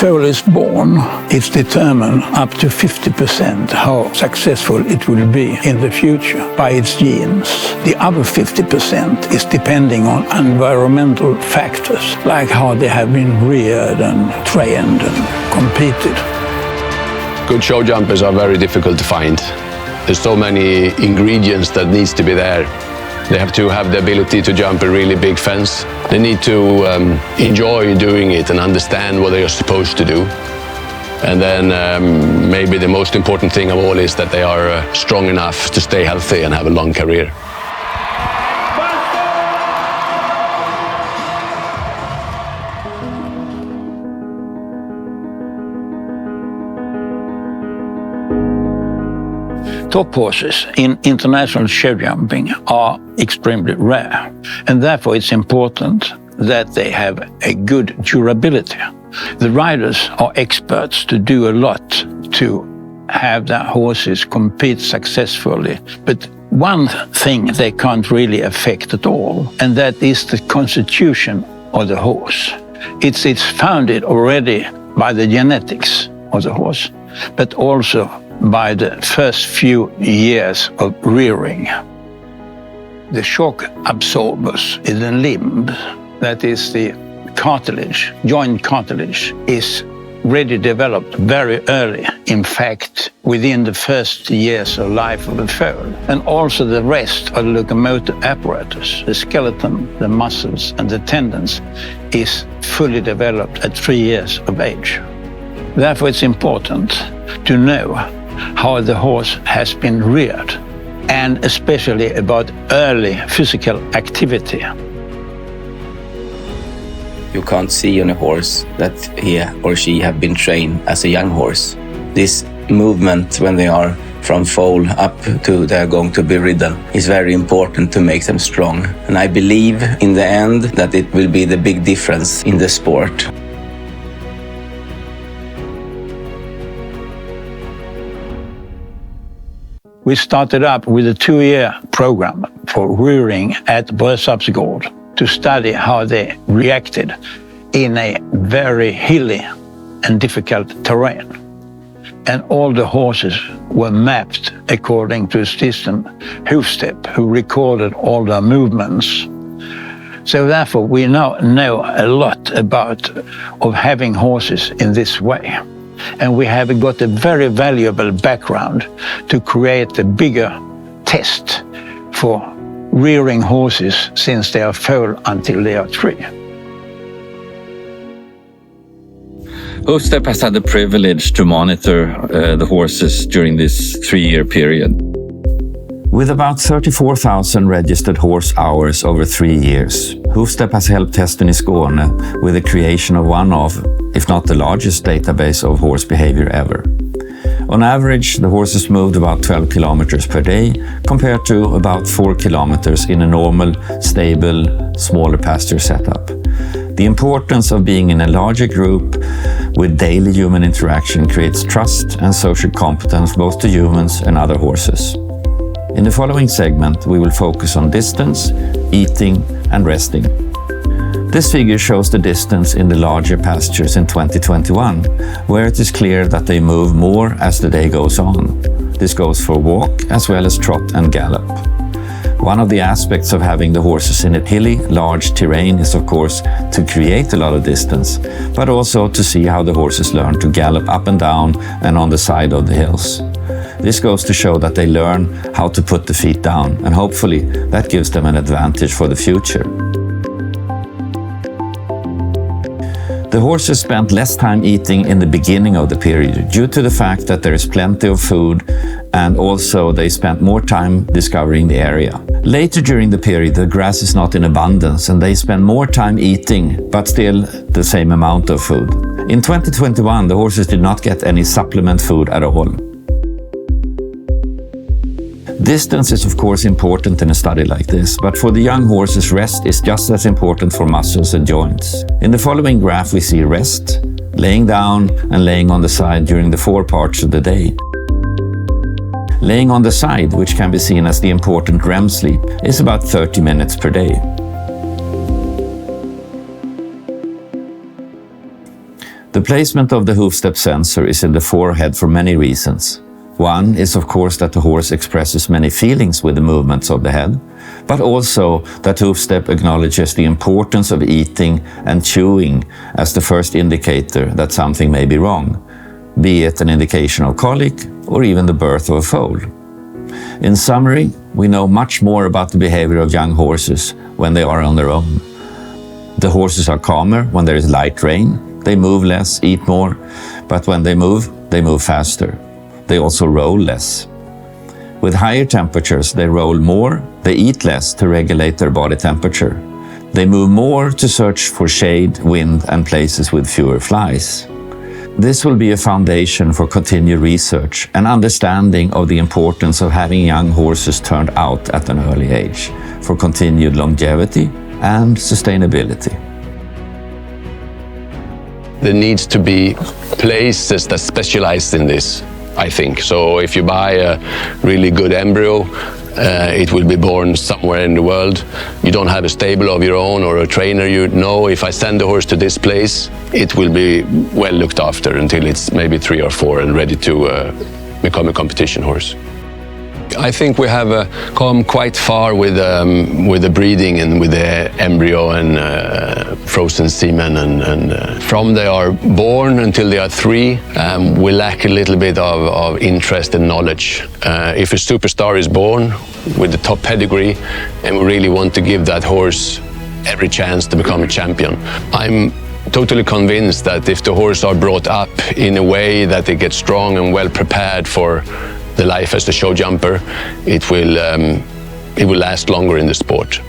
foal is born, it's determined up to 50% how successful it will be in the future by its genes. The other 50% is depending on environmental factors, like how they have been reared and trained and competed. Good show jumpers are very difficult to find. There's so many ingredients that needs to be there. They have to have the ability to jump a really big fence. They need to enjoy doing it and understand what they are supposed to do. And then maybe the most important thing of all is that they are strong enough to stay healthy and have a long career. Top horses in international show jumping are extremely rare, and therefore it's important that they have a good durability. The riders are experts to do a lot to have their horses compete successfully, but one thing they can't really affect at all, and that is the constitution of the horse. It's founded already by the genetics of the horse, but also by the first few years of rearing. The shock absorbers in the limb, that is the cartilage, joint cartilage, is really developed very early. In fact, within the first years of life of the foal. And also the rest of the locomotive apparatus, the skeleton, the muscles, and the tendons is fully developed at 3 years of age. Therefore, it's important to know how the horse has been reared, and especially about early physical activity. You can't see on a horse that he or she have been trained as a young horse. This movement when they are from foal up to they're going to be ridden is very important to make them strong. And I believe in the end that it will be the big difference in the sport. We started up with a 2-year program for rearing at sarpsprojektet to study how they reacted in a very hilly and difficult terrain. And all the horses were mapped according to a system, Hoofstep, who recorded all their movements. So therefore, we now know a lot of having horses in this way. And we have got a very valuable background to create a bigger test for rearing horses since they are foal until they are 3. Hoofstep has had the privilege to monitor the horses during this 3-year period. With about 34,000 registered horse hours over 3 years, Hoofstep has helped Hästen i Skåne with the creation of one of, if not the largest database of horse behavior ever. On average, the horses moved about 12 kilometers per day, compared to about 4 kilometers in a normal, stable, smaller pasture setup. The importance of being in a larger group with daily human interaction creates trust and social competence both to humans and other horses. In the following segment, we will focus on distance, eating, and resting. This figure shows the distance in the larger pastures in 2021, where it is clear that they move more as the day goes on. This goes for walk as well as trot and gallop. One of the aspects of having the horses in a hilly, large terrain is of course to create a lot of distance, but also to see how the horses learn to gallop up and down and on the side of the hills. This goes to show that they learn how to put the feet down, and hopefully that gives them an advantage for the future. The horses spent less time eating in the beginning of the period due to the fact that there is plenty of food, and also they spent more time discovering the area. Later during the period, the grass is not in abundance and they spend more time eating, but still the same amount of food. In 2021, the horses did not get any supplement food at all. Distance is of course important in a study like this, but for the young horses, rest is just as important for muscles and joints. In the following graph we see rest, laying down and laying on the side during the 4 parts of the day. Laying on the side, which can be seen as the important REM sleep, is about 30 minutes per day. The placement of the hoof step sensor is in the forehead for many reasons. One is of course that the horse expresses many feelings with the movements of the head, but also that hoof step acknowledges the importance of eating and chewing as the first indicator that something may be wrong, be it an indication of colic or even the birth of a foal. In summary, we know much more about the behavior of young horses when they are on their own. The horses are calmer when there is light rain, they move less, eat more, but when they move faster. They also roll less. With higher temperatures, they roll more, they eat less to regulate their body temperature. They move more to search for shade, wind, and places with fewer flies. This will be a foundation for continued research and understanding of the importance of having young horses turned out at an early age for continued longevity and sustainability. There needs to be places that specialize in this, I think. So if you buy a really good embryo, it will be born somewhere in the world. You don't have a stable of your own or a trainer. You know, if I send the horse to this place, it will be well looked after until it's maybe 3 or 4 and ready to become a competition horse. I think we have come quite far with the breeding and with the embryo and frozen semen. And from they are born until they are 3, we lack a little bit of interest and knowledge. If a superstar is born with the top pedigree and we really want to give that horse every chance to become a champion, I'm totally convinced that if the horse are brought up in a way that they get strong and well prepared for the life as the show jumper, it will last longer in the sport.